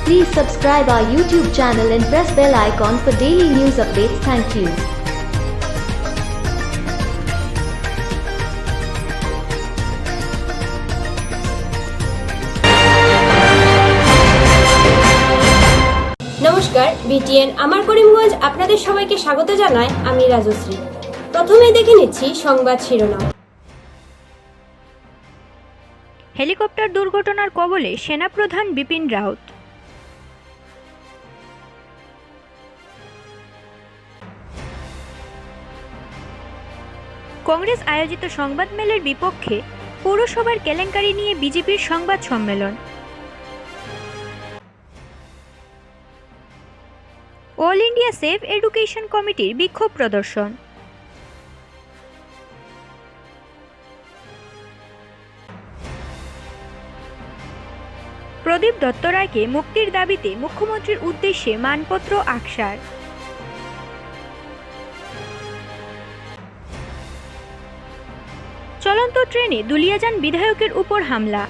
Please subscribe our YouTube channel and press bell icon for daily news updates. Thank you. নমস্কার, BTN আমার করিমগঞ্জ আপনাদের সবাইকে স্বাগত জানাই। আমি রাজশ্রী। প্রথমে দেখে নিচ্ছি সংবাদ শিরোনাম। হেলিকপ্টার দুর্ঘটনার কবলে সেনাপ্রধান বিপিন রাওয়াত। কংগ্রেস আয়োজিত সংবাদমেলের বিপক্ষে পৌরসভার কেলেঙ্কারি নিয়ে বিজেপির সংবাদ সম্মেলন। অল ইন্ডিয়া সেফ এডুকেশন কমিটির বিক্ষোভ প্রদর্শন। প্রদীপ দত্ত রায়কে মুক্তির দাবিতে মুখ্যমন্ত্রীর উদ্দেশ্যে মানপত্র আকসার। চলন্ত ট্রেনে দুলিয়াজান বিধায়কের উপর হামলা।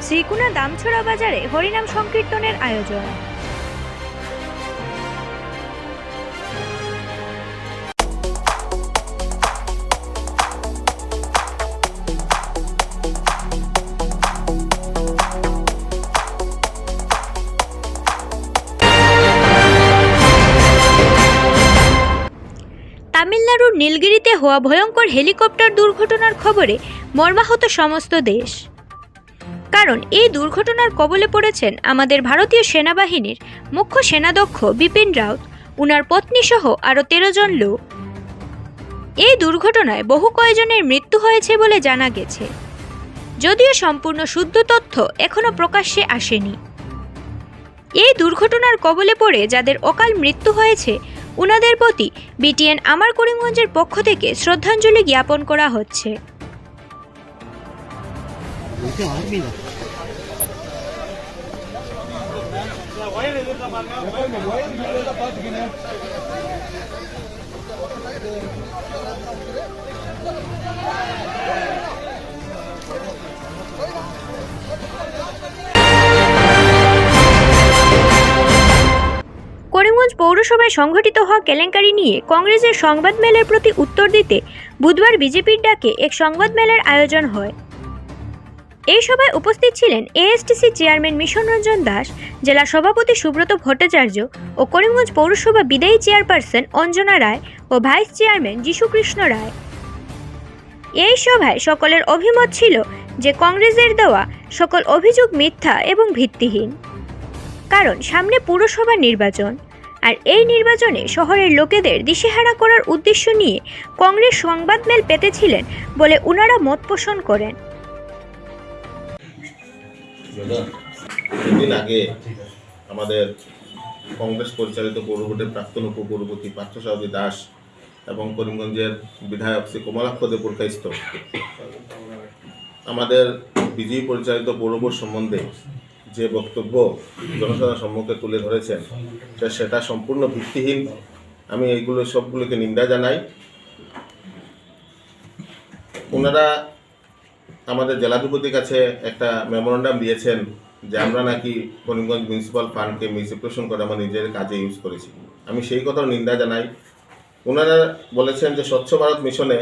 শ্রীকুনা দামছড়া বাজারে হরিনাম সংকীর্তনের আয়োজন। তামিলনাড়ুর নীলগিরিতে হওয়া ভয়ঙ্কর হেলিকপ্টার দুর্ঘটনার খবরে মর্মাহত সমস্ত দেশ। কারণ এই দুর্ঘটনার কবলে পড়েছেন আমাদের ভারতীয় সেনাবাহিনীর মুখ্য সেনাধ্যক্ষ বিপিন রাওয়াত, উনার পত্নী সহ আরও 13 জন লোক। এই দুর্ঘটনায় বহু কয়েকজনের মৃত্যু হয়েছে বলে জানা গেছে, যদিও সম্পূর্ণ শুদ্ধ তথ্য এখনো প্রকাশ্যে আসেনি। এই দুর্ঘটনার কবলে পড়ে যাদের অকাল মৃত্যু হয়েছে উনাদের প্রতি বিটিএন আমার করিমগঞ্জের পক্ষ থেকে শ্রদ্ধাঞ্জলি জ্ঞাপন করা হচ্ছে। করিমগঞ্জ পৌরসভায় সংঘটিত হওয়া কেলেঙ্কারি নিয়ে কংগ্রেসের সংবাদমেলের প্রতি উত্তর দিতে বুধবার বিজেপির ডাকে এক সংবাদমেলের আয়োজন হয়। এই সভায় উপস্থিত ছিলেন ASTC chairman mission Ranjan Das, জেলা সভাপতি সুব্রত ভট্টাচার্য ও করিমগঞ্জ পৌরসভা বিদায়ী চেয়ারপারসন অঞ্জনা রায় ও ভাইস চেয়ারম্যান যিশুকৃষ্ণ রায়। এই সভায় সকলের অভিমত ছিল যে কংগ্রেসের দেওয়া সকল অভিযোগ মিথ্যা এবং ভিত্তিহীন। কারণ সামনে পুরসভা নির্বাচন, আর এই নির্বাচনে শহরের লোকেদের দিশেহারা করার উদ্দেশ্য নিয়ে কংগ্রেস সংবাদমেল পেতেছিলেন বলে উনারা মত পোষণ করেন। কিছুদিন আগে আমাদের কংগ্রেস পরিচালিত পৌরবোর্ডের প্রাক্তন উপপৌরপতি পার্থসারথী দাস এবং করিমগঞ্জের বিধায়ক শ্রী কমলাক্ষ দে পুরকাইস্থ আমাদের বিজেপি পরিচালিত পৌরবোর্ড সম্বন্ধে যে বক্তব্য জনসাধারণের সম্মুখে তুলে ধরেছেন সেটা সম্পূর্ণ ভিত্তিহীন। আমি এইগুলো সবগুলোকে নিন্দা জানাই। ওনারা আমাদের জেলাধিপতির কাছে একটা মেমোরেন্ডাম দিয়েছেন যে আমরা নাকি করিমগঞ্জ মিউনিসিপ্যাল ফান্ডকে মিসইউটিলাইজেশন করে আমার নিজের কাজে ইউজ করেছি। আমি সেই কথাও নিন্দা জানাই। ওনারা বলেছেন যে স্বচ্ছ ভারত মিশনে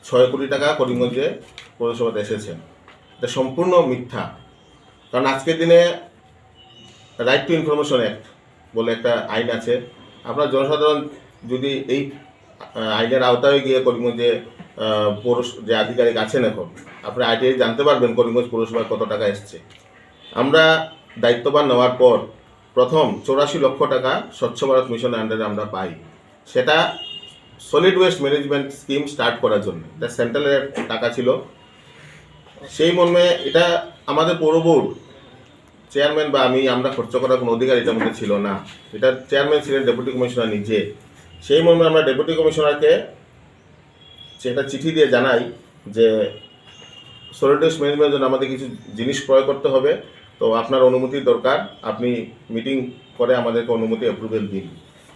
6 কোটি টাকা করিমগঞ্জে পৌরসভাতে এসেছে। এটা সম্পূর্ণ মিথ্যা। কারণ আজকের দিনে রাইট টু ইনফরমেশন অ্যাক্ট বলে একটা আইন আছে। আপনার জনসাধারণ যদি এই আইনের আওতায় গিয়ে করিমগঞ্জে যে আধিকারিক আছেন এখন আপনি আইটিআই জানতে পারবেন করিমগঞ্জ পৌরসভায় কত টাকা এসছে। আমরা দায়িত্ববান নেওয়ার পর প্রথম 84 লক্ষ টাকা স্বচ্ছ ভারত মিশনের আন্ডারে আমরা পাই। সেটা solid waste management scheme start করার জন্য, এটা সেন্ট্রালের টাকা ছিল। সেই মর্মে এটা আমাদের পৌরবোর্ড চেয়ারম্যান বা আমরা খরচ করার কোনো অধিকার এটার মধ্যে ছিল না। এটা চেয়ারম্যান ছিলেন ডেপুটি কমিশনার নিজে। সেই মর্মে আমরা ডেপুটি কমিশনারকে সেটা চিঠি দিয়ে জানাই যে সলিড ওয়েস্ট ম্যানেজমেন্টের জন্য আমাদের কিছু জিনিস ক্রয় করতে হবে, তো আপনার অনুমতির দরকার, আপনি মিটিং করে আমাদেরকে অনুমতি অ্যাপ্রুভেল দিন।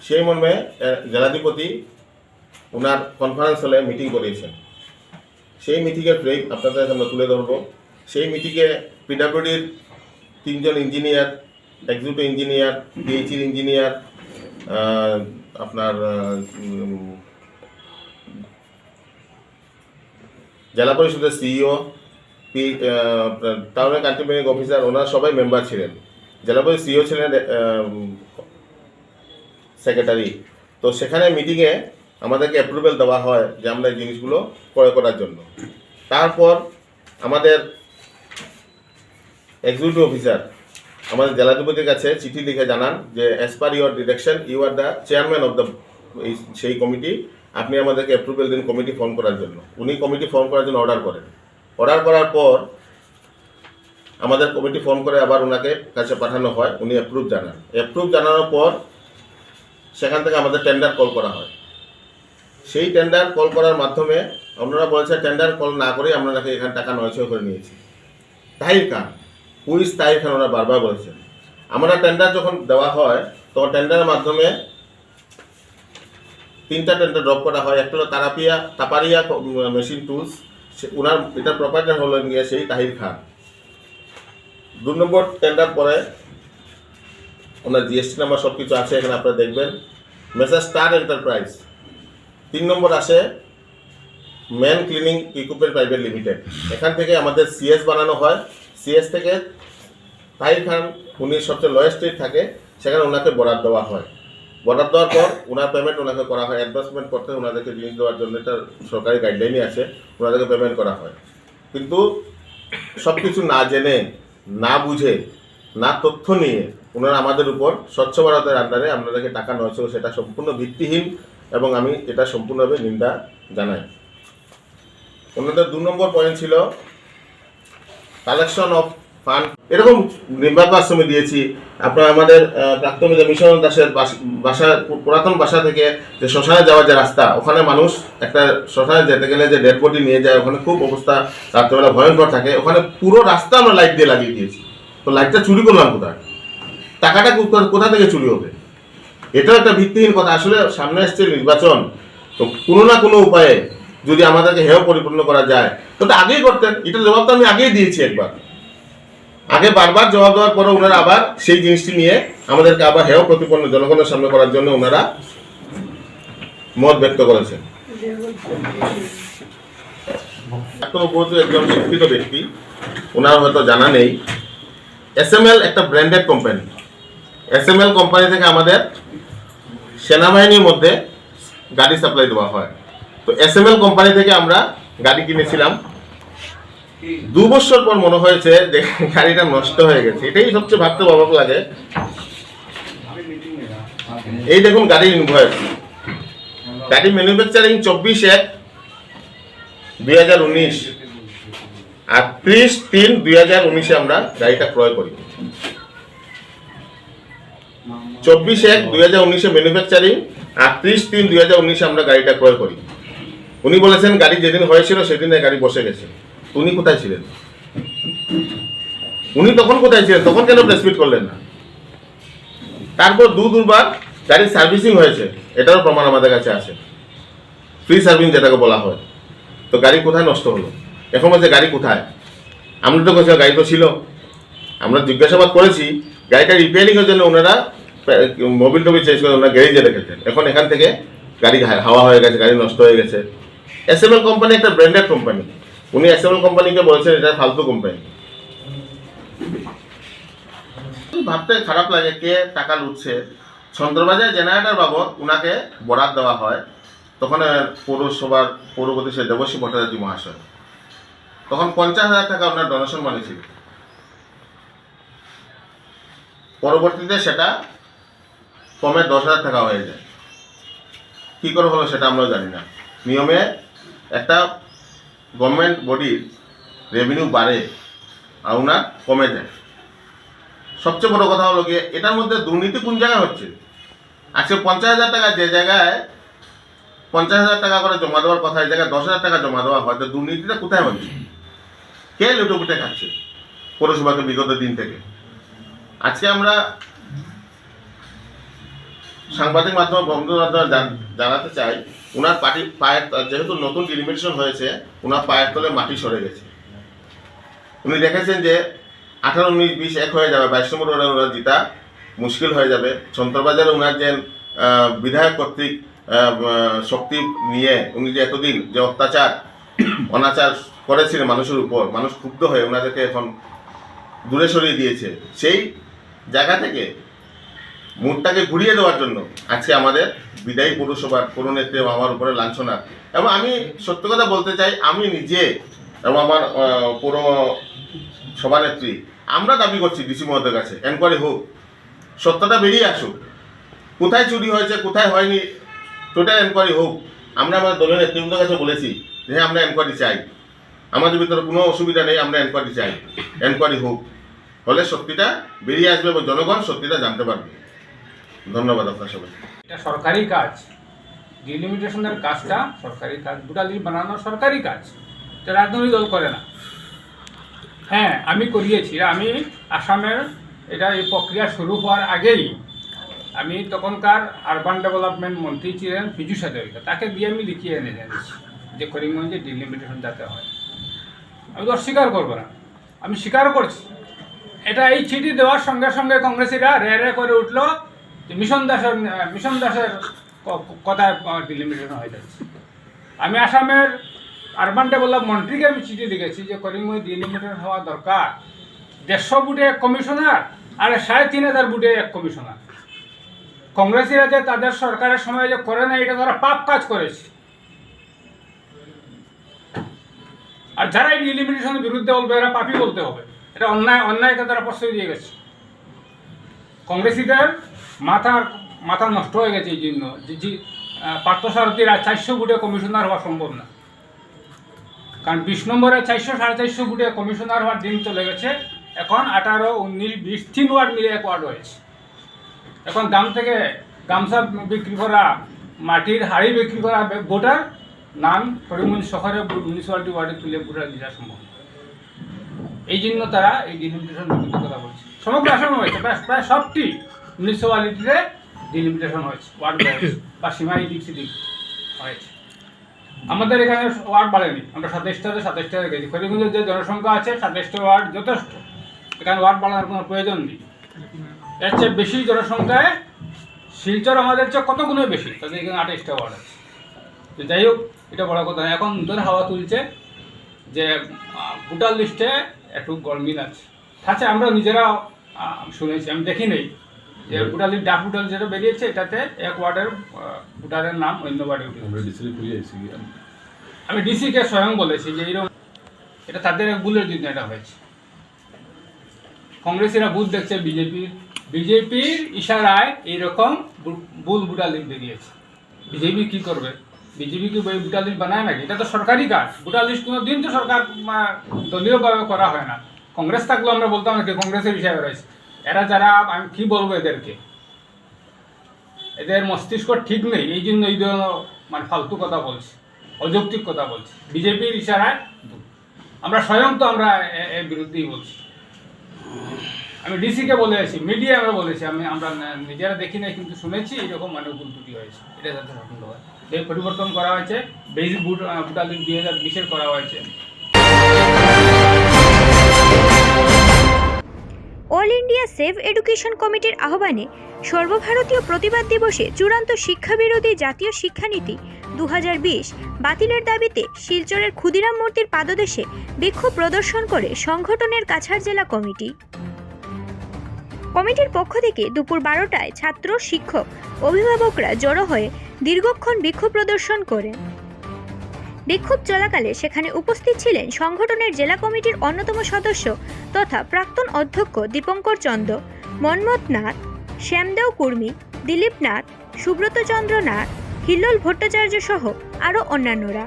সেই মর্মে জেলাধিপতি ওনার কনফারেন্স হলে মিটিং করিয়েছেন। সেই মিটিংয়ের ব্রেক আপনাদের আমরা তুলে ধরব। সেই মিটিংয়ে পিডাব্লিউডির 3 জন ইঞ্জিনিয়ার, এক্সিকিউটিভ ইঞ্জিনিয়ার, পিএইচইর ইঞ্জিনিয়ার, আপনার জেলা পরিষদের সিইও, টাউনের কান্ট্রি ম্যানেজিং অফিসার, ওনারা সবাই মেম্বার ছিলেন। জেলা পরিষদ সিইও ছিলেন সেক্রেটারি। তো সেখানে মিটিংয়ে আমাদেরকে অ্যাপ্রুভেল দেওয়া হয় যে আমরা এই জিনিসগুলো ক্রয় করার জন্য। তারপর আমাদের এক্সিকিউটিভ অফিসার আমাদের জেলাধিপতির কাছে চিঠি লিখে জানান যে as per your direction you are the chairman of the সেই কমিটি, আপনি আমাদেরকে অ্যাপ্রুভেল দিন কমিটি ফর্ম করার জন্য। উনি কমিটি ফর্ম করার জন্য অর্ডার করেন। অর্ডার করার পর আমাদের কমিটি ফর্ম করে আবার ওনাকে কাছে পাঠানো হয়, উনি অ্যাপ্রুভ জানান। অ্যাপ্রুভ জানানোর পর সেখান থেকে আমাদের টেন্ডার কল করা হয়। সেই টেন্ডার কল করার মাধ্যমে আপনারা বলছেন টেন্ডার কল না করেই আমরা নাকি এখানে টাকা 900 করে নিয়েছি। তাহির খান, পুলিশ তাহির খান, ওরা বারবার বলেছেন। আমরা টেন্ডার যখন দেওয়া হয় তখন টেন্ডারের মাধ্যমে 3টা টেন্ডার ড্রপ করা হয়। একটা হলো তাপারিয়া মেশিন টুলস, ওনার এটা প্রপার্টার হলো গিয়ে সেই তাহির খান। 2 নম্বর টেন্ডার পরে ওনার জিএসটি নাম্বার সব কিছু আছে, এখানে আপনারা দেখবেন, মেসার স্টার এন্টারপ্রাইজ। 3 নম্বর আসে man cleaning equipment private limited. এখান থেকে আমাদের সিএস বানানো হয়। সিএস থেকে তাহির খান, উনি সবচেয়ে লোয়েস্ট রেট থাকে, সেখানে ওনাকে বরাদ দেওয়া হয়। বরাদ দেওয়ার পর ওনার পেমেন্ট ওনাকে করা হয়। অ্যাডভান্সমেন্ট করতে ওনাদেরকে জিনিস দেওয়ার জন্য এটা সরকারি গাইডলাইনই আছে, ওনাদেরকে পেমেন্ট করা হয়। কিন্তু সব কিছু না জেনে, না বুঝে, না তথ্য নিয়ে ওনারা আমাদের উপর স্বচ্ছ ভারতের আন্ডারে আপনাদেরকে টাকা 900, সেটা সম্পূর্ণ ভিত্তিহীন এবং আমি এটা সম্পূর্ণভাবে নিন্দা জানাই। ওনাদের 2 নম্বর পয়েন্ট ছিল কালেকশন অফ ফান্ড। এরকম নির্বাচন আশ্রমে দিয়েছি। আপনার আমাদের প্রাক্তন মিশন দাসের বাসা, পুরাতন বাসা থেকে যে শ্মশানে যাওয়ার যে রাস্তা, ওখানে মানুষ একটা শ্মশানে যেতে গেলে যে ডেড বডি নিয়ে যায়, ওখানে খুব অবস্থা রাত্রেবেলা ভয়ঙ্কর থাকে। ওখানে পুরো রাস্তা আমরা লাইট দিয়ে লাগিয়ে দিয়েছি। তো লাইটটা চুরি করলাম কোথায়? টাকাটা কোথা থেকে চুরি হবে? এটাও একটা ভিত্তিহীন কথা। আসলে সামনে আসছে নির্বাচন, তো কোনো না কোনো উপায়ে যদি আমাদেরকে হেয় পরিপূর্ণ করা যায় তো এটা আগেই করতেন। এটার জবাব তো আমি আগেই দিয়েছি একবার। আগে বারবার জবাব দেওয়ার পরে ওনারা আবার সেই জিনিসটি নিয়ে আমাদেরকে আবার হেয় প্রতিপন্ন জনগণের সামনে করার জন্য ওনারা মত ব্যক্ত করেছেন। একজন শিক্ষিত ব্যক্তি, ওনার হয়তো জানা নেই, এসএমএল একটা ব্র্যান্ডেড কোম্পানি। এসএমএল কোম্পানি থেকে আমাদের সেনাবাহিনীর মধ্যে গাড়ি সাপ্লাই দেওয়া হয়। তো এসএমএল কোম্পানি থেকে আমরা গাড়ি কিনেছিলাম। 2 বছর পর মনে হয়েছে যে গাড়িটা নষ্ট হয়ে গেছে। এটাই সবচেয়ে ভাবতে অবাক লাগে। এই দেখুন গাড়ির ইনভয়েস, গাড়ি ম্যানুফ্যাকচারিং 24/1/2019 আর 30/3/2019 আমরা গাড়িটা ক্রয় করি। 24/1/2019 ম্যানুফ্যাকচারিং আর 30/3/2019 আমরা গাড়িটা ক্রয় করি। উনি বলেছেন গাড়ি যেদিন হয়েছিল সেদিনে গাড়ি বসে গেছে। উনি কোথায় ছিলেন? উনি তখন কোথায় ছিলেন? তখন কেন প্রেসমিট করলেন না? তারপর দুবার গাড়ির সার্ভিসিং হয়েছে, এটারও প্রমাণ আমাদের কাছে আছে, ফ্রি সার্ভিস যেটাকে বলা হয়। তো গাড়ি কোথায় নষ্ট হলো? এখন বলছে গাড়ি কোথায়? আমরা তো বলছি গাড়ি তো ছিল। আমরা জিজ্ঞাসাবাদ করেছি, গাড়িটা রিপেয়ারিংয়ের জন্য ওনারা মোবিল টোবিল চেঞ্জ করে ওনারা গ্যারেজে রেখেছেন। এখন এখান থেকে গাড়ি হাওয়া হয়ে গেছে, গাড়ি নষ্ট হয়ে গেছে। এসএমএল কোম্পানি একটা ব্র্যান্ডেড কোম্পানি। উনি এসএমএল কোম্পানিকে বলছেন এটা ফালতু কোম্পানি। ভাবতে খারাপ লাগে, কে টাকা লুটছে। চন্দ্রবাজার জেনারেটর বাবদ উনাকে বরাদ দেওয়া হয়, তখন পৌরসভার পৌরপতি সে দেবশ্রী ভট্টাচার্য মহাশয়, তখন 50,000 টাকা ওনার ডোনেশন মানেছিল। পরবর্তীতে সেটা কমে 10,000 টাকা হয়ে যায়। কী করে হলো সেটা আমরাও জানি না। নিয়মে একটা গভর্নমেন্ট বডির রেভিনিউ বাড়ে আর ওনার কমে যায়। সবচেয়ে বড় কথা হলো গিয়ে এটার মধ্যে দুর্নীতি কোন জায়গায় হচ্ছে? আজকে 50,000 টাকা যে জায়গায় 50,000 টাকা করে জমা দেওয়ার কথা, এই জায়গায় 10,000 টাকা জমা দেওয়া হয়। তো দুর্নীতিটা কোথায় হচ্ছে? কে লুটোপুটে খাচ্ছে পৌরসভাকে বিগত দিন থেকে? আজকে আমরা সাংবাদিক মাধ্যমে বন্ধুর মাধ্যমে জানাতে চাই, ওনার পায়ের যেহেতু নতুন ডিলিমিটেশন হয়েছে, ওনার পায়ের তলে মাটি সরে গেছে। উনি দেখেছেন যে 18, 19, 20 এক হয়ে যাবে, 22 নম্বর ওয়ার্ডে ওনার জিতা মুশকিল হয়ে যাবে। ছন্তরবাজারে ওনার যে বিধায়ক কর্তৃক শক্তি নিয়ে উনি যে এতদিন যে অত্যাচার অনাচার করেছিলেন মানুষের উপর, মানুষ ক্ষুব্ধ হয়ে ওনাদেরকে এখন দূরে সরিয়ে দিয়েছে। সেই জায়গা থেকে মুডটাকে ঘুরিয়ে দেওয়ার জন্য আজকে আমাদের বিদায়ী পৌরসভার পৌরনেত্রী আমার উপরে লাঞ্ছনা। এবং আমি সত্য কথা বলতে চাই, আমি নিজে এবং আমার পৌর সভানেত্রী আমরা দাবি করছি ডিসি মহোদয়ের কাছে এনকোয়ারি হোক, সত্যটা বেরিয়ে আসুক, কোথায় চুরি হয়েছে কোথায় হয়নি টোটাল এনকোয়ারি হোক। আমরা আমার দলীয় নেতৃবৃন্দের কাছে বলেছি যে আমরা এনকোয়ারি চাই, আমাদের ভিতরে কোনো অসুবিধা নেই, আমরা এনকোয়ারি চাই, এনকোয়ারি হোক, হলে সত্যিটা বেরিয়ে আসবে এবং জনগণ সত্যিটা জানতে পারবে। ধন্যবাদ আপনার সবাই। এটা সরকারি কাজ, ডিলিমিটেশনের কাজটা সরকারি কাজ, ভোটার লিস্ট বানানো সরকারি কাজ, এটা রাজনৈতিক দল করে না। হ্যাঁ, আমি করিয়েছি। আমি আসামের এটা এই প্রক্রিয়া শুরু হওয়ার আগেই আমি তখনকার আরবান ডেভেলপমেন্ট মন্ত্রী ছিলেন পীযূষ হাজরিকা, তাকে দিয়ে আমি লিখিয়ে এনে জেনেছি যে করিমগঞ্জে ডিলিমিটেশন যাতে হয়। আমি তো অস্বীকার করবো না, আমি স্বীকার করছি। এটা এই চিঠি দেওয়ার সঙ্গে সঙ্গে কংগ্রেসিরা রে করে উঠলো যে মিশন দাসের কথায় ডিলিমিটেশন হয়ে যাচ্ছে। আমি আসামের আরবান ডেভেলপ মন্ত্রীকে আমি চিঠি লিখেছি যে করিমগঞ্জ ডিলিমিটেশন হওয়া দরকার। 150 বুথে 1 কমিশনার আর 3500 বুথে 1 কমিশনার। কংগ্রেসিরা যে তাদের সরকারের সময় যে করে না, এটা তারা পাপ কাজ করেছে। আর যারা এই ডিলিমিটেশনের বিরুদ্ধে বলবে এরা পাপই বলতে হবে, এটা অন্যায়কে তারা প্রশ্রয় দিয়ে গেছে। কংগ্রেসিদের মাথা নষ্ট হয়ে গেছে এই জন্য যে পার্থসারথীরা 400 বুথে কমিশনার হওয়া সম্ভব না, কারণ 20 নম্বরে 400, 450 বুথে কমিশনার হওয়ার দিন চলে গেছে। এখন 18, 19, 20 3 ওয়ার্ড মিলে 1 ওয়ার্ড হয়েছে। এখন দাম থেকে গামছা বিক্রি করা, মাটির হাড়ি বিক্রি করা ভোটার নাম করিমগঞ্জ শহরে মিউনিসিপ্যালিটি ওয়ার্ডে তুলে ভোটার দেওয়া সম্ভব। এই জন্য তারা এই ডিলিমিটেশন বিরুদ্ধে কথা বলছে। সমগ্র আসামে হয়েছে, প্রায় সবটি মিউনিসিপ্যালিটিতে ডিলিমিটেশন হয়েছে, ওয়ার্ড হয়েছে বা সীমা দিক হয়েছে। আমাদের এখানে ওয়ার্ড বাড়েনি, আমরা 27টাতে 27টা গেছি। করিমগঞ্জের যে জনসংখ্যা আছে 27টা ওয়ার্ড যথেষ্ট, এখানে ওয়ার্ড বাড়ানোর কোনো প্রয়োজন নেই। এর চেয়ে বেশি জনসংখ্যায় শিলচর আমাদের চেয়ে কত গুণে বেশি, তাদের এখানে 28টা ওয়ার্ড আছে। তো যাই হোক, এটা বড় কথা। এখন নতুন হাওয়া তুলছে যে ভোটার লিস্টে একটু গরমিল আছে। আচ্ছা, আমরা নিজেরাও শুনেছি, আমি দেখি নেই যে ভোটার লিস্ট ডাক ভোটার যেটা বেরিয়েছে, এটাতে 1 ওয়ার্ডের ভোটারের নাম অন্য ওয়ার্ডে উঠে। আমি ডিসিকে স্বয়ং বলেছি যে এইরকম, এটা তাদের এক ভুলের জন্য এটা হয়েছে। কংগ্রেসিরা বুথ দেখছে বিজেপির ইশারায় এইরকম ভুল ভোটার লিস্ট বেরিয়েছে। বিজেপি কি করবে? বিজেপি কি ভোটার লিস্ট বানায় নাকি? এটা তো সরকারি কাজ। ভোটার লিস্ট কোনো দিন তো সরকার দলীয়ভাবে করা হয় না। কংগ্রেস থাকলেও আমরা বলতাম নাকি কংগ্রেসের বিষয় রয়েছে। এরা যারা, আমি কি বলবো এদেরকে, এদের মস্তিষ্ক ঠিক নেই, এই জন্য এই ধরনের ফালতু কথা বলছে, অযৌক্তিক কথা বলছে। বিজেপির ইশারায় আমরা স্বয়ং তো আমরা এর বিরুদ্ধেই বলছি। আমি ডিসিকে বলেছি, মিডিয়া আমরা বলেছি, আমরা নিজেরা দেখি নাই কিন্তু শুনেছি এরকম অনেক ভুল ত্রুটি হয়েছে। এটা যাতে সফল হয়, এই পরিবর্তন করা হয়েছে। বেসিক ভোটার লিস্ট 2020 করা হয়েছে। অল ইন্ডিয়া সেভ এডুকেশন কমিটির আহ্বানে সর্বভারতীয় প্রতিবাদ দিবসে চূড়ান্ত শিক্ষাবিরোধী জাতীয় শিক্ষানীতি 2020 বাতিলের দাবিতে শিলচরের ক্ষুদিরাম মূর্তির পাদদেশে বিক্ষোভ প্রদর্শন করে সংগঠনের কাছাড় জেলা কমিটি। কমিটির পক্ষ থেকে দুপুর 12টায় ছাত্র, শিক্ষক, অভিভাবকরা জড়ো হয়ে দীর্ঘক্ষণ বিক্ষোভ প্রদর্শন করেন। বিক্ষোভ চলাকালে সেখানে উপস্থিত ছিলেন সংগঠনের জেলা কমিটির অন্যতম সদস্য তথা প্রাক্তন অধ্যক্ষ দীপঙ্কর চন্দ্র, মন্মথ নাথ, শ্যামদেও কুর্মী, দিলীপ নাথ, সুব্রত চন্দ্র নাথ, হিল্লোল ভট্টাচার্য সহ আরও অন্যান্যরা।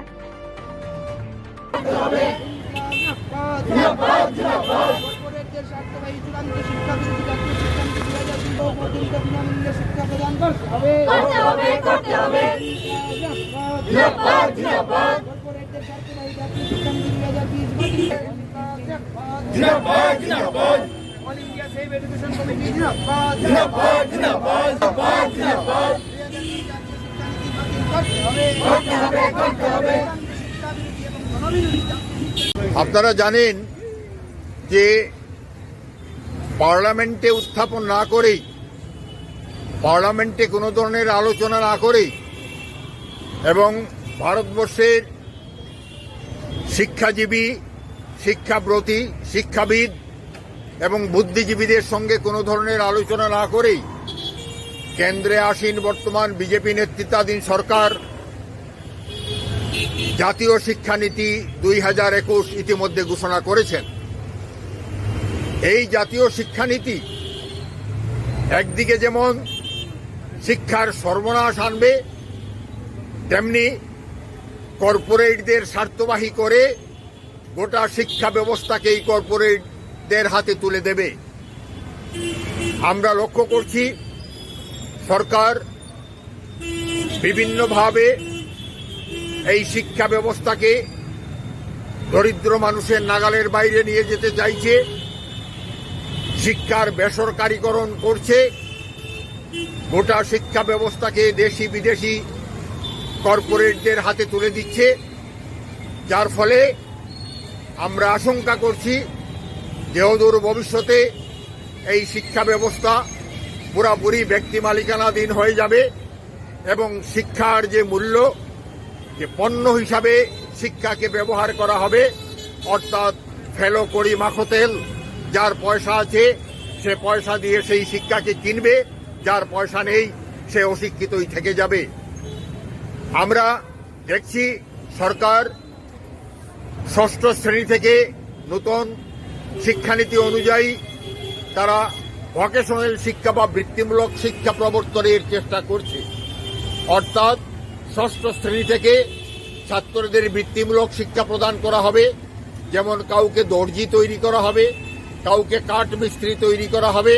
All India Safe Education Committee जिंदाबाद जिंदाबाद जिंदाबाद जिंदाबाद जिंदाबाद আপনারা জানেন যে পার্লামেন্টে উত্থাপন না করেই, পার্লামেন্টে কোনো ধরনের আলোচনা না করেই এবং ভারতবর্ষের শিক্ষাজীবী, শিক্ষাব্রতী, শিক্ষাবিদ এবং বুদ্ধিজীবীদের সঙ্গে কোনো ধরনের আলোচনা না করেই কেন্দ্রে আসীন বর্তমান বিজেপি নেতৃত্বাধীন সরকার জাতীয় শিক্ষানীতি 2021 ইতিমধ্যে ঘোষণা করেছেন। এই জাতীয় শিক্ষানীতি একদিকে যেমন শিক্ষার সর্বনাশ আনবে, তেমনি কর্পোরেটদের স্বার্থবাহী করে গোটা শিক্ষা ব্যবস্থাকে এই কর্পোরেটদের হাতে তুলে দেবে। আমরা লক্ষ্য করছি সরকার বিভিন্নভাবে এই শিক্ষা ব্যবস্থাকে দরিদ্র মানুষের নাগালের বাইরে নিয়ে যেতে চাইছে, শিক্ষার বেসরকারীকরণ করছে, গোটা শিক্ষা ব্যবস্থাকে দেশি বিদেশি কর্পোরেটদের হাতে তুলে দিচ্ছে, যার ফলে আমরা আশঙ্কা করছি যে অদূর ভবিষ্যতে এই শিক্ষা ব্যবস্থা পুরাপুরি ব্যক্তি মালিকানাধীন হয়ে যাবে এবং শিক্ষার যে মূল্য, যে পণ্য হিসাবে শিক্ষাকে ব্যবহার করা হবে, অর্থাৎ ফেলো করি মাখো তেল, যার পয়সা আছে সে পয়সা দিয়ে সেই শিক্ষাকে কিনবে, যার পয়সা নেই সে অশিক্ষিতই থেকে যাবে। আমরা দেখছি সরকার ষষ্ঠ শ্রেণী থেকে নতুন শিক্ষানীতি অনুযায়ী তারা ভোকেশনাল শিক্ষা বা বৃত্তিমূলক শিক্ষা প্রবর্তনের চেষ্টা করছে, অর্থাৎ ষষ্ঠ শ্রেণী থেকে ছাত্রদের বৃত্তিমূলক শিক্ষা প্রদান করা হবে। যেমন কাউকে দর্জি তৈরি করা হবে, কাউকে কাঠ মিস্ত্রি তৈরি করা হবে,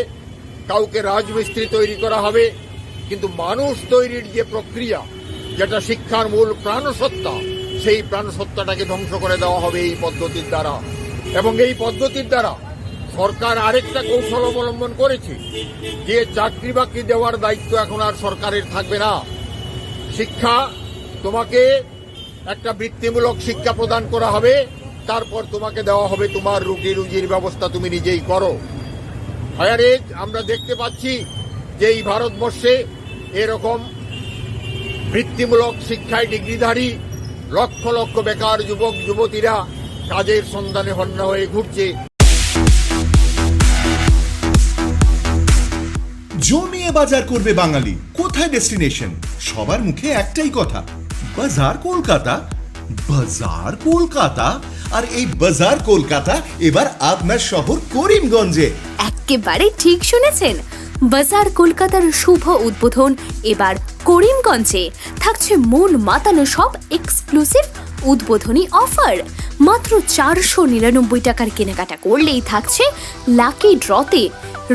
কাউকে রাজমিস্ত্রি তৈরি করা হবে, কিন্তু মানুষ তৈরির যে প্রক্রিয়া, যেটা শিক্ষার মূল প্রাণসত্তা, সেই প্রাণসত্তাটাকে ধ্বংস করে দেওয়া হবে এই পদ্ধতির দ্বারা। এবং এই পদ্ধতির দ্বারা সরকার আরেকটা কৌশল অবলম্বন করেছে যে চাকরি বাকরি দেওয়ার দায়িত্ব এখন আর সরকারের থাকবে না। শিক্ষা, তোমাকে একটা বৃত্তিমূলক শিক্ষা প্রদান করা হবে, তারপর তোমাকে দেওয়া হবে তোমার রুটি রুজির ব্যবস্থা তুমি নিজেই করো। হায়ার এজ আমরা দেখতে পাচ্ছি যে এই ভারতবর্ষে এরকম বৃত্তিমূলক শিক্ষায় ডিগ্রিধারী লক্ষ লক্ষ বেকার যুবক যুবতীরা কাজের সন্ধানে হন্যা হয়ে ঘুরছে। জমিয়ে বাজার করবে বাঙালি, কোথায় ডেস্টিনেশন? সবার মুখে একটাই কথা, বাজার কলকাতা। বাজার কলকাতা, আর এই বাজার কলকাতা এবার আপনার শহর করিমগঞ্জে। একেবারে ঠিক শুনেছেন, বাজার কলকাতার শুভ উদ্বোধন এবার করিমগঞ্জে। থাকছে মন মাতানো সব এক্সক্লুসিভ উদ্বোধনী অফার। মাত্র 499 টাকার কেনাকাটা করলেই থাকছে লাকি ড্রতে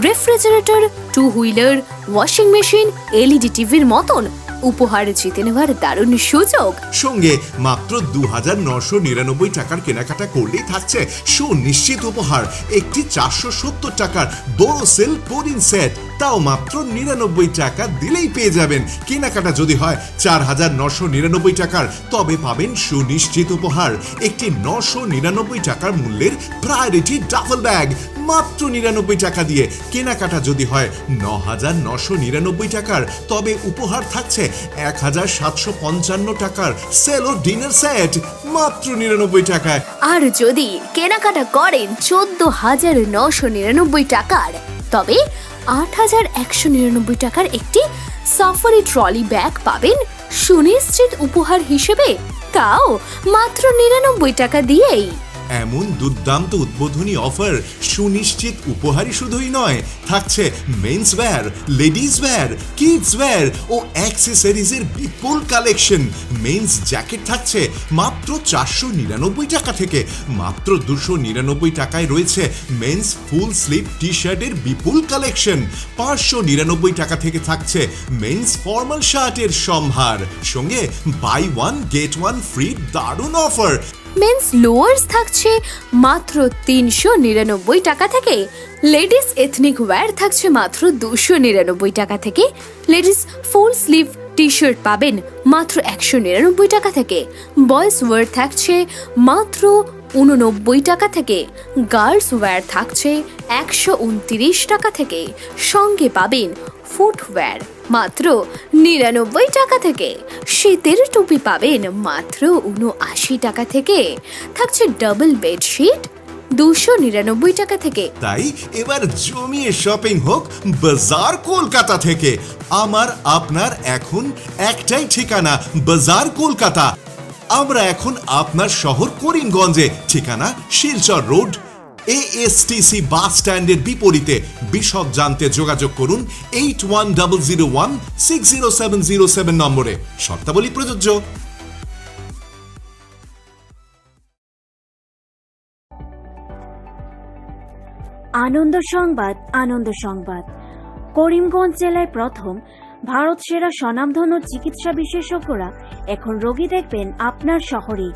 refrigerator, 2 wheeler, washing machine, LED টিভির মতন উপহার জিতে নেওয়ার দারুণ সুযোগ। সঙ্গে মাত্র 2999 টাকার কেনাকাটা করলেই থাকছে সুনিশ্চিত উপহার, একটি 470 টাকার বোরোসিল পুডিং সেট, তাও মাত্র 99 টাকা দিলেই পেয়ে যাবেন। কেনাকাটা যদি হয় 4999 টাকার, তবে পাবেন সুনিশ্চিত উপহার, একটি 999 টাকার মূল্যের প্রায়োরিটি ডাবল ব্যাগ মাত্র 99 টাকা দিয়ে। কেনাকাটা যদি হয় 9999 টাকার, তবে উপহার থাকছে 1755 টাকার সেলো ডিনার সেট মাত্র 99 টাকায়। আর যদি কেনাকাটা করেন 14,999 টাকার, তবে 8,199 টাকার একটি সাফারি ট্রলি ব্যাগ পাবেন সুনিশ্চিত উপহার হিসেবে, তাও মাত্র 99 টাকা দিয়েই। এমন দুর্দান্ত উদ্বোধনী অফার সুনিশ্চিত উপহারই শুধুই নয়, থাকছে men's wear, ladies wear, kids wear ও অ্যাক্সেসরিজের বিপুল কালেকশন। মেন্স জ্যাকেট থাকছে মাত্র 499 টাকা থেকে। মাত্র 299 টাকায় রয়েছে মেন্স ফুল স্লিভ টি শার্টের বিপুল কালেকশন। 599 টাকা থেকে থাকছে মেন্স ফর্মাল শার্টের সম্ভার, সঙ্গে buy one get one free দারুণ অফার। মেন্স লোয়ার্স থাকছে মাত্র 399 টাকা থেকে, লেডিস এথনিক ওয়্যার থাকছে মাত্র 299 টাকা থেকে, ladies full sleeve T shirt পাবেন মাত্র 199 টাকা থেকে, বয়েজ ওয়্যার থাকছে মাত্র 89 টাকা থেকে, গার্লস ওয়্যার থাকছে 129 টাকা থেকে, সঙ্গে পাবেন ফুটওয়্যার মাত্র 99 টাকা থেকে, শীতের টুপি পাবেন মাত্র 79 টাকা থেকে, থাকছে ডাবল বেডশিট 299 টাকা থেকে। তাই এবার জমিয়ে শপিং হোক বাজার কলকাতা থেকে। আমার আপনার এখন একটাই ঠিকানা, বাজার কলকাতা। আমরা এখন আপনার শহর করিমগঞ্জে, ঠিকানা শিলচর রোড, ASTC বাস স্ট্যান্ডের বিপরীতে। বিশদ জানতে যোগাযোগ করুন 8100160707 নম্বরে। শর্তাবলী প্রযোজ্য। আনন্দ সংবাদ, আনন্দ সংবাদ। করিমগঞ্জ জেলায় প্রথম ভারত সেরা স্বনামধন্য চিকিৎসা বিশেষজ্ঞরা এখন রোগী দেখবেন আপনার শহরে।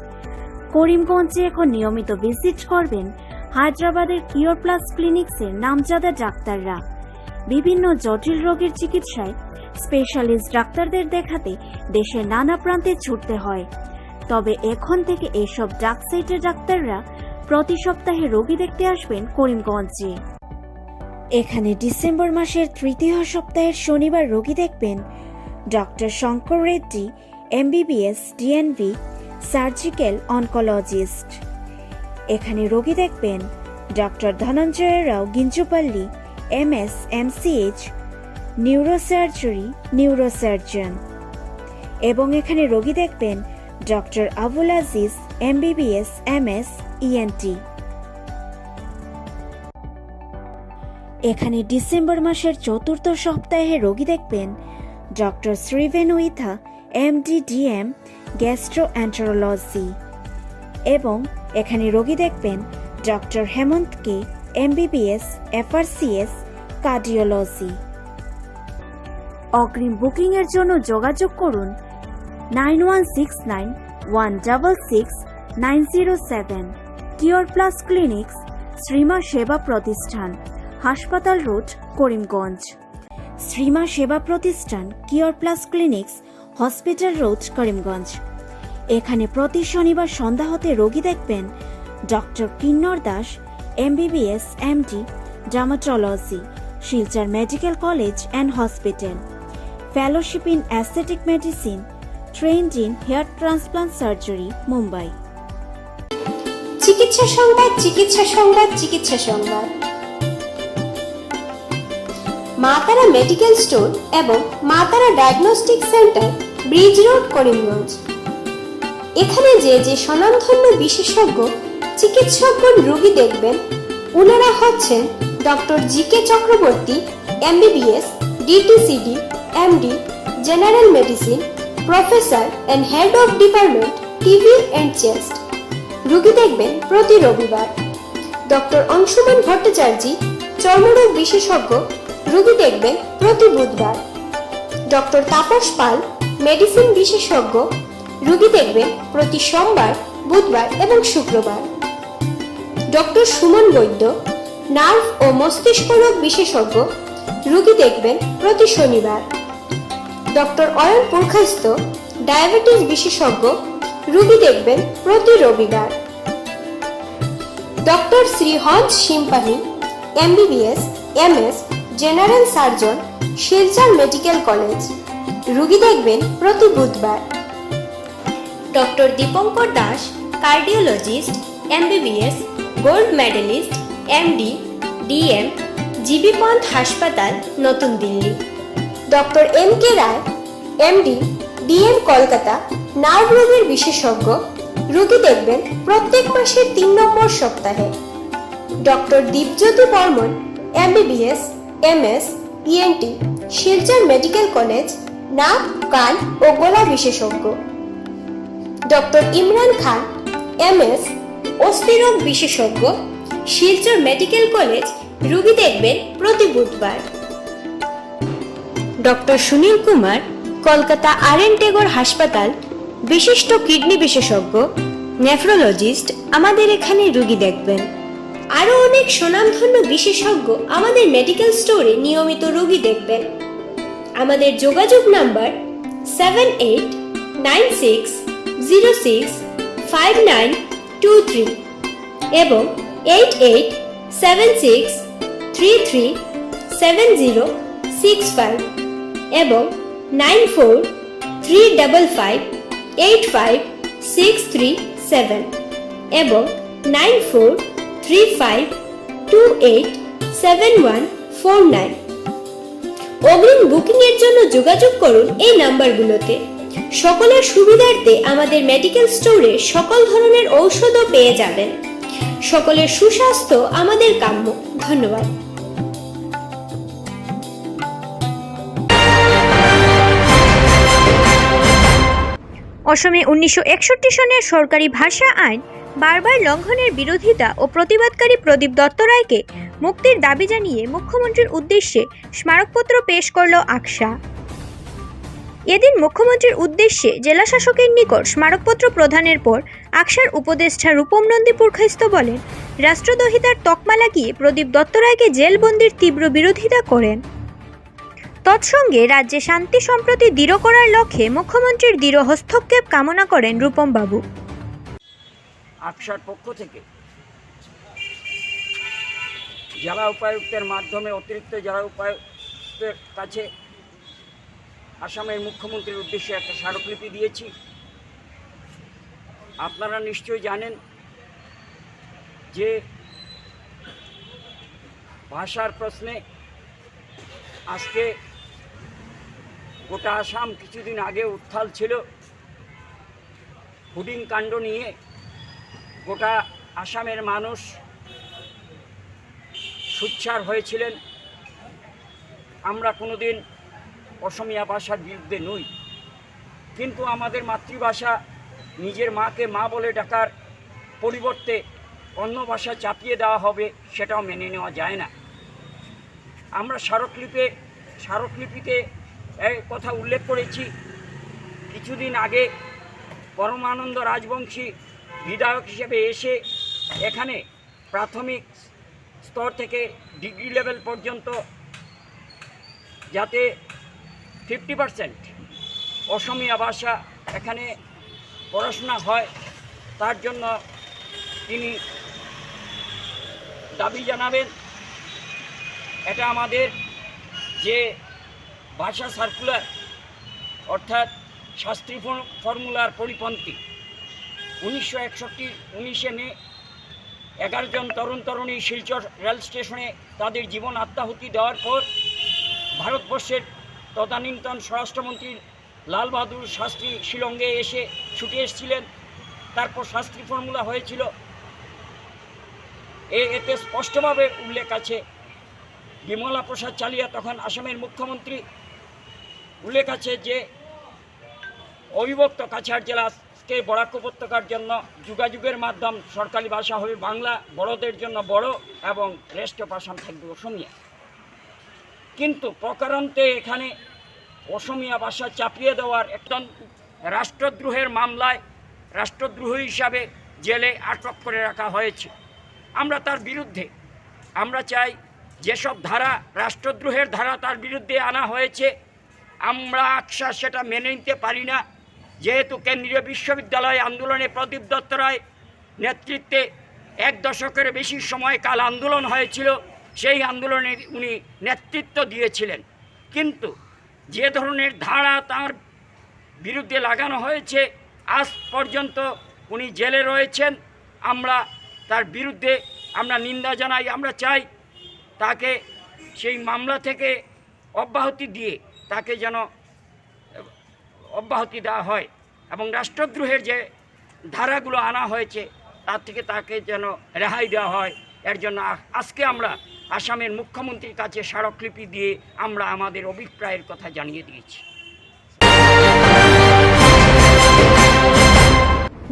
করিমগঞ্জে এখন নিয়মিত ভিজিট করবেন হায়দ্রাবাদের কিওর প্লাস ক্লিনিক্সের নামজাদা ডাক্তাররা। বিভিন্ন জটিল রোগের চিকিৎসায় স্পেশালিস্ট ডাক্তারদের দেখাতে দেশের নানা প্রান্তে ছুটতে হয়, তবে এখন থেকে এসব ডাক সাইটের ডাক্তাররা প্রতি সপ্তাহে রোগী দেখতে আসবেন করিমগঞ্জে। এখানে ডিসেম্বর মাসের তৃতীয় সপ্তাহের শনিবার রোগী দেখবেন doctor Shankar Reddy, MBBS, DNV, surgical oncologist. এখানে রোগী দেখবেন ডক্টর ধনঞ্জয় রাও গিঞ্জুপাল্লি, MS, MCH, নিউরোসার্জারি, নিউরোসার্জন। এবং এখানে রোগী দেখবেন doctor Abul Aziz, MBBS, MS, ENT। এখানে ডিসেম্বর মাসের চতুর্থ সপ্তাহে রোগী দেখবেন ডক্টর শ্রীভেনু ইথা, MD, DM, গ্যাস্ট্রোএন্টারোলজি। এবং এখানে রোগী দেখবেন ডক্টর হেমন্ত কে, MBBS, FRCS, কার্ডিওলজি। অগ্রিম বুকিং এর জন্য যোগাযোগ করুন 9169166907। Cure plus clinics, Srima Seva প্রতিষ্ঠান, হাসপাতাল road, Karimganj. Shrima Seva Pratishthan, cure plus clinics, hospital road, Karimganj. এখানে প্রতি শনিবার সন্ধ্যা হতে রোগী দেখবেন doctor Kinnar Das, MBBS, MD, dermatology, Silchar medical college and hospital. Fellowship in aesthetic medicine, trained in hair transplant surgery, Mumbai. চিকিৎসা সংবাদ, চিকিৎসা সংবাদ, চিকিৎসা সংবাদ। মা তারা মেডিকেল স্টোর এবং মা তারা diagnostic centre, bridge road, Karimganj. এখানে যে স্বনামধন্য বিশেষজ্ঞ চিকিৎসকগণ রোগী দেখবেন, ওনারা হচ্ছেন doctor GK Chakraborty, MBBS, DTCD, MD, general medicine, professor and head of department, TB and chest. রোগী দেখবেন প্রতি রবিবার। ডক্টর অংশুমান ভট্টাচার্য, চর্মরোগ বিশেষজ্ঞ, রোগী দেখবেন প্রতি বুধবার। ডক্টর তাপস পাল, মেডিসিন বিশেষজ্ঞ, রোগী দেখবেন প্রতি সোমবার, বুধবার এবং শুক্রবার। ডক্টর সুমন বৈদ্য, নার্ভ ও মস্তিষ্ক রোগ বিশেষজ্ঞ, রোগী দেখবেন প্রতি শনিবার। ডক্টর অয়ন পুরখাস্ত, ডায়াবেটিস বিশেষজ্ঞ, রোগী দেখবেন প্রতি রবিবার। ডক্টর শ্রী হঞ্জ সিম্পাহি, MBBS, MS, general surgeon, Silchar medical college, রোগী দেখবেন প্রতি বুধবার। Doctor Dipankar Das, cardiologist, MBBS, gold medalist, MD, DM, GB Pant হাসপাতাল, নতুন Delhi. Doctor MK Roy, MD, DM, Kolkata, nerve রোগের বিশেষজ্ঞ, রোগী দেখবেন প্রত্যেক মাসের 3 নম্বর সপ্তাহে। Doctor Dipjyoti Barman, MBBS, MS, ENT, Silchar medical college, নাক, কান ও গলা বিশেষজ্ঞ। ডক্টর ইমরান খান, MS, অস্থিরোগ বিশেষজ্ঞ, শিলচর মেডিকেল কলেজ, রোগী দেখবেন প্রতি বুধবার। ডক্টর সুনীল কুমার, কলকাতা RN টেগোর হাসপাতাল, বিশিষ্ট কিডনি বিশেষজ্ঞ, নেফ্রোলজিস্ট আমাদের এখানে রোগী দেখবেন। আরও অনেক সুনামধন্য বিশেষজ্ঞ আমাদের মেডিকেল স্টোরে নিয়মিত রোগী দেখবেন। আমাদের যোগাযোগ নাম্বার 7896065923 এবং 8876337065 এবং 9435585637 এবং 9435287149। অগ্রিম বুকিং এর জন্য যোগাযোগ করুন এই নাম্বারগুলোতে। সকলের সুবিধার্থে আমাদের মেডিকেল স্টোরে সকল ধরনের ঔষধও পেয়ে যাবেন। সকলের সুস্বাস্থ্য আমাদের কাম্য। ধন্যবাদ। অসমে 1961 সনের সরকারি ভাষা আইন বারবার লঙ্ঘনের বিরোধিতা ও প্রতিবাদকারী প্রদীপ দত্ত রায়কে মুক্তির দাবি জানিয়ে মুখ্যমন্ত্রীর উদ্দেশ্যে স্মারকপত্র পেশ করল আকসা। এদিন মুখ্যমন্ত্রীর উদ্দেশ্যে জেলা শাসকের নিকট স্মারকপত্র প্রদানের পর আকসার উপদেষ্টা রূপম নন্দী পুরখাইস্ত বলেন, রাষ্ট্রদ্রোহিতার তকমা লাগিয়ে প্রদীপ দত্ত রায়কে জেলবন্দির তীব্র বিরোধিতা করেন। তৎসঙ্গে রাজ্যে শান্তি সম্প্রতি দৃঢ় করার লক্ষ্যে মুখ্যমন্ত্রীর দৃঢ় হস্তক্ষেপ কামনা করেন রূপম বাবু। আকসার পক্ষ থেকে জেলা উপায়ুক্তের মাধ্যমে অতিরিক্ত জেলা উপায়ুক্তের কাছে আসামের মুখ্যমন্ত্রীর উদ্দেশ্যে একটা স্মারকলিপি দিয়েছি। আপনারা নিশ্চয়ই জানেন যে ভাষার প্রশ্নে আজকে গোটা আসাম কিছুদিন আগে উত্থাল ছিল। হুডিং কাণ্ড নিয়ে গোটা আসামের মানুষ সোচ্চার হয়েছিলেন। আমরা কোনোদিন অসমিয়া ভাষার বিরুদ্ধে নই, কিন্তু আমাদের মাতৃভাষা নিজের মাকে মা বলে ডাকার পরিবর্তে অন্য ভাষা চাপিয়ে দেওয়া হবে, সেটাও মেনে নেওয়া যায় না। আমরা স্মারকলিপিতে এই কথা উল্লেখ করেছি। কিছুদিন আগে পরমানন্দ রাজবংশী বিধায়ক হিসেবে এসে এখানে প্রাথমিক স্তর থেকে ডিগ্রি লেভেল পর্যন্ত যাতে 50% অসমিয়া ভাষা এখানে পড়াশোনা হয়, তার জন্য তিনি দাবি জানাবেন। এটা আমাদের যে ভাষা সার্কুলার অর্থাৎ শাস্ত্রী ফর্মুলার পরিপন্থী। 1961 মে 11 জন তরুণ তরুণী শিলচর রেল স্টেশনে তাদের জীবন আত্মাহুতি দেওয়ার পর ভারতবর্ষের তদানীন্তন স্বরাষ্ট্রমন্ত্রী লাল বাহাদুর শাস্ত্রী শিলংয়ে এসে ছুটে এসেছিলেন। তারপর শাস্ত্রী ফর্মুলা হয়েছিল। এতে স্পষ্টভাবে উল্লেখ আছে। বিমলা প্রসাদ চালিয়া তখন আসামের মুখ্যমন্ত্রী, উল্লেখ আছে যে অবিভক্ত কাছাড় জেলাকে বরাক উপত্যকার জন্য যোগাযোগের মাধ্যম সরকারি ভাষা হবে বাংলা, বড়দের জন্য বড় এবং রেস্ট অফ আসাম থাকবে অসমিয়া। কিন্তু প্রকারান্তে এখানে অসমিয়া ভাষা চাপিয়ে দেওয়ার একজন রাষ্ট্রদ্রোহের মামলায় রাষ্ট্রদ্রোহ হিসাবে জেলে আটক করে রাখা হয়েছে। আমরা তার বিরুদ্ধে, আমরা চাই যেসব ধারা রাষ্ট্রদ্রোহের ধারা তার বিরুদ্ধে আনা হয়েছে, আমরা আকসা সেটা মেনে নিতে পারি না। যেহেতু কেন্দ্রীয় বিশ্ববিদ্যালয় আন্দোলনে প্রদীপ দত্ত রায় নেতৃত্বে 1 দশকের বেশি সময়কাল আন্দোলন হয়েছিল, সেই আন্দোলনে উনি নেতৃত্ব দিয়েছিলেন। কিন্তু যে ধরনের ধারা তার বিরুদ্ধে লাগানো হয়েছে, আজ পর্যন্ত উনি জেলে রয়েছেন। আমরা তার বিরুদ্ধে নিন্দা জানাই। আমরা চাই তাকে সেই মামলা থেকে অব্যাহতি দিয়ে তাকে যেন অব্যাহতি দেওয়া হয় এবং রাষ্ট্রদ্রোহের যে ধারাগুলো আনা হয়েছে তার থেকে তাকে যেন রেহাই দেওয়া হয়। এর জন্য আজকে আমরা আসামের মুখ্যমন্ত্রীর কাছে স্মারকলিপি দিয়ে আমরা আমাদের অভিপ্রায়ের কথা জানিয়ে দিয়েছি।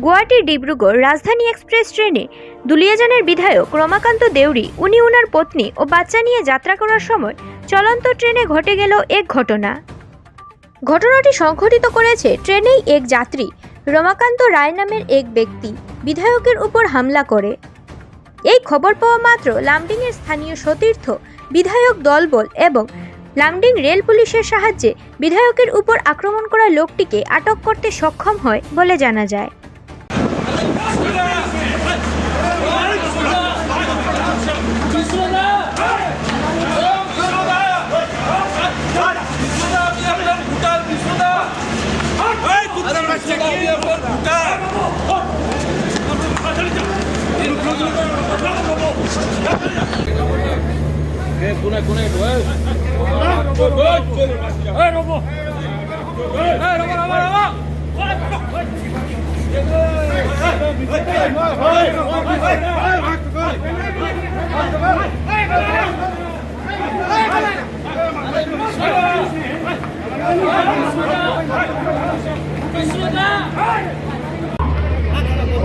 গুয়াহাটি ডিব্রুগড় রাজধানী এক্সপ্রেস ট্রেনে দুলিয়াজানের বিধায়ক রমাকান্ত দেউরি উনি ওনার পত্নী ও বাচ্চা নিয়ে যাত্রা করার সময় চলন্ত ট্রেনে ঘটে গেল এক ঘটনা। ঘটনাটি সংঘটিত করেছে ট্রেনেই এক যাত্রী রমাকান্ত রায় নামের এক ব্যক্তি, বিধায়কের উপর হামলা করে। এই খবর পাওয়া মাত্র লামডিংয়ের স্থানীয় সতীর্থ, বিধায়ক দলবল এবং লামডিং রেল পুলিশের সাহায্যে বিধায়কের উপর আক্রমণ করা লোকটিকে আটক করতে সক্ষম হয় বলে জানা যায়।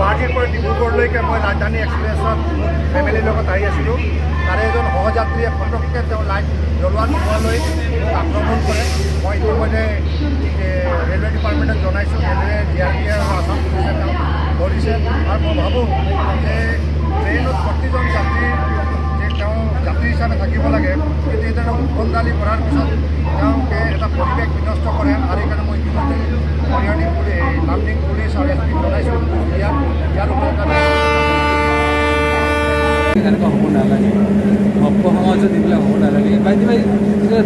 গুৱাহাটীৰ পৰা ডিব্ৰুগড়লৈকে মই ৰাজধানী এক্সপ্ৰেছত ফেমিলিৰ লগত আহি আছিলোঁ। তাৰে এজন সহযাত্ৰীয়ে ফটককৈ তেওঁ লাইট জ্বলোৱা নোহোৱালৈ মোক আক্ৰমণ কৰে। মই ইতিমধ্যে ৰেলৱে ডিপাৰ্টমেণ্টক জনাইছোঁ। ৰেলৱে DRP আৰু আছাম পুলিচে তেওঁক ধৰিছে। আৰু মই ভাবোঁ যে ট্ৰেইনত প্ৰতিজন যাত্ৰীৰ যে তেওঁ যাত্ৰী হিচাপে থাকিব লাগে, কিন্তু এইধৰণে উদ্ভণ্ডালি কৰাৰ পিছত তেওঁলোকে এটা পৰিৱেশ বিনষ্ট কৰে। আৰু সেইকাৰণে মই ইতিমধ্যে লামডিং পুলিচ আৰু SP জনাইছোঁ ইয়াৰ ওপৰত এনেকুৱা হ'ব নালাগে, ভক্ত সমাজত এইবিলাক হ'ব নালাগে। বাইদেউ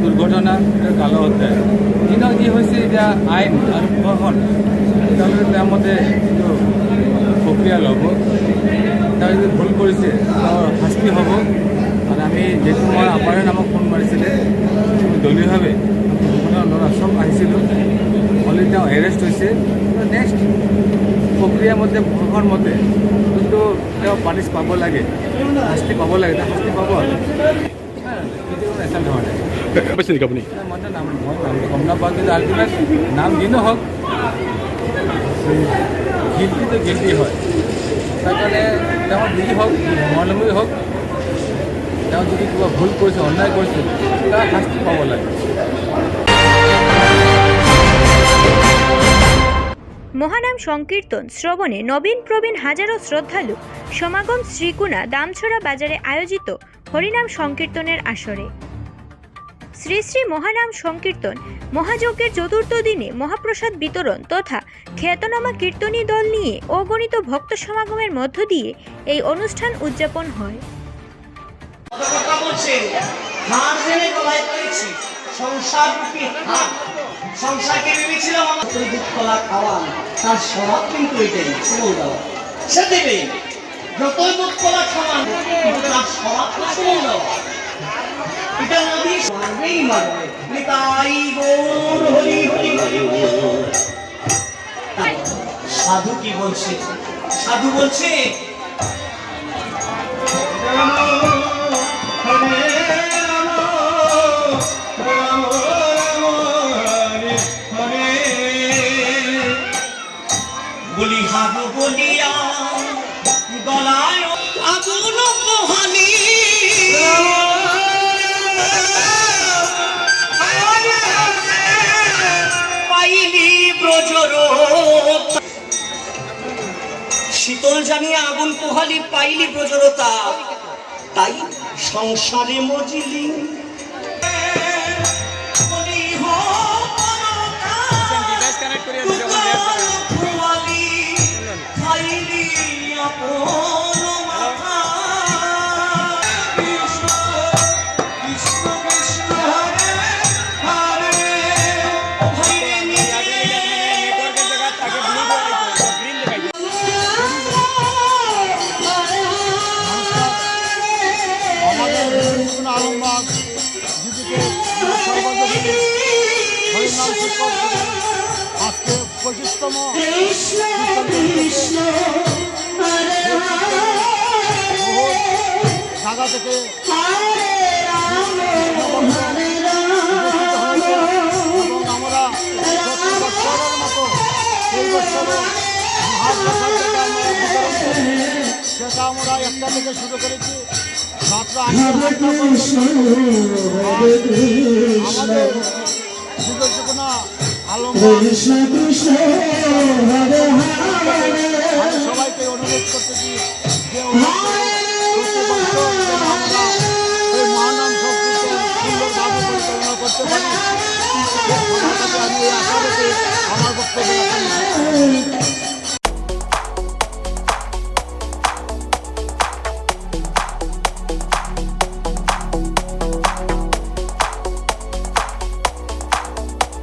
দুৰ্ঘটনা কালো হতে কিন্তু কি হৈছে এতিয়া আইন আৰু প্ৰশাসন তেওঁলোকে তেওঁৰ মতে যিটো প্ৰক্ৰিয়া ল'ব, তেওঁ যদি ভুল কৰিছে তেওঁৰ শাস্তি হ'ব। আৰু আমি যিহেতু মই আপাৰে নামক ফোন মাৰিছিলে, দলীয়ভাৱে ল'ৰা চব আহিছিলোঁ, হ'লে তেওঁ এৰেষ্ট হৈছে। নেক্সট প্ৰক্ৰিয়া মতে প্ৰশাসন মতে যোনটো তেওঁ পানিছ পাব লাগে, শাস্তি পাব লাগে, তেওঁ শাস্তি পাব। এচাল ধৰণে আপুনি মই গম নাপাওঁ, কিন্তু আল্টিমেট নাম যি নহওক গিল্টিটো গিল্টি হয়। তাৰ কাৰণে তেওঁ যি হওক, ধৰ্মাৱলম্বী হওক, তেওঁ যদি কিবা ভুল কৰিছে, অন্যায় কৰিছে, তাৰ শাস্তি পাব লাগে। মহানাম সংকীর্তন শ্রবণে নবীন প্রবীণ হাজারো শ্রদ্ধালু সমাগম শ্রীকুনা দামছড়া বাজারে আয়োজিত হরিনাম সংকীর্তনের আসরে। শ্রী শ্রী মহানাম সংকীর্তন মহাযজ্ঞের চতুর্থ দিনে মহাপ্রসাদ বিতরণ তথা খ্যাতনামা কীর্তনী দল নিয়ে অগণিত ভক্ত সমাগমের মধ্য দিয়ে এই অনুষ্ঠান উদযাপন হয়। সংসারকে ভেবেছিলাম আমার দুধ কলা খাওয়া, তার স্বভাব কিন্তু এটাই সুমল দেওয়া। সে দেবে যতই দুধ কলা খাওয়ান, তার স্বভাব তো সুমল দেওয়া। এটা নদী মারবেই মারবে। নিতাই গৌর হরি হরি হরি। সাধু কি বলছে? সাধু বলছে বলি হাগু বলিয়া গলায় আগুন পোহালি, পাইলি ব্রজর শীতল জানিয়ে আগুন পোহালি, পাইলি ব্রজরতা, তাই সংসারে মজিলি। আজকে 25তম জায়গা থেকে এবং আমরা প্রতি বছরের মতো এই বছরে মহাপ্রসাদ যেটা আমরা বিতরণ করি, সেটা আমরা 1টা থেকে শুরু করেছি মাত্র 8টা আমাদের যুগনা আলম সবাইকে অনুরোধ প্রতি যে প্রতি বছর যেন আমরা এই মহানাম সংকীর্তন সুন্দরভাবে পরিচালনা করতে পারি, আমি এই আশা রেখে আমার বক্তব্য রাখি।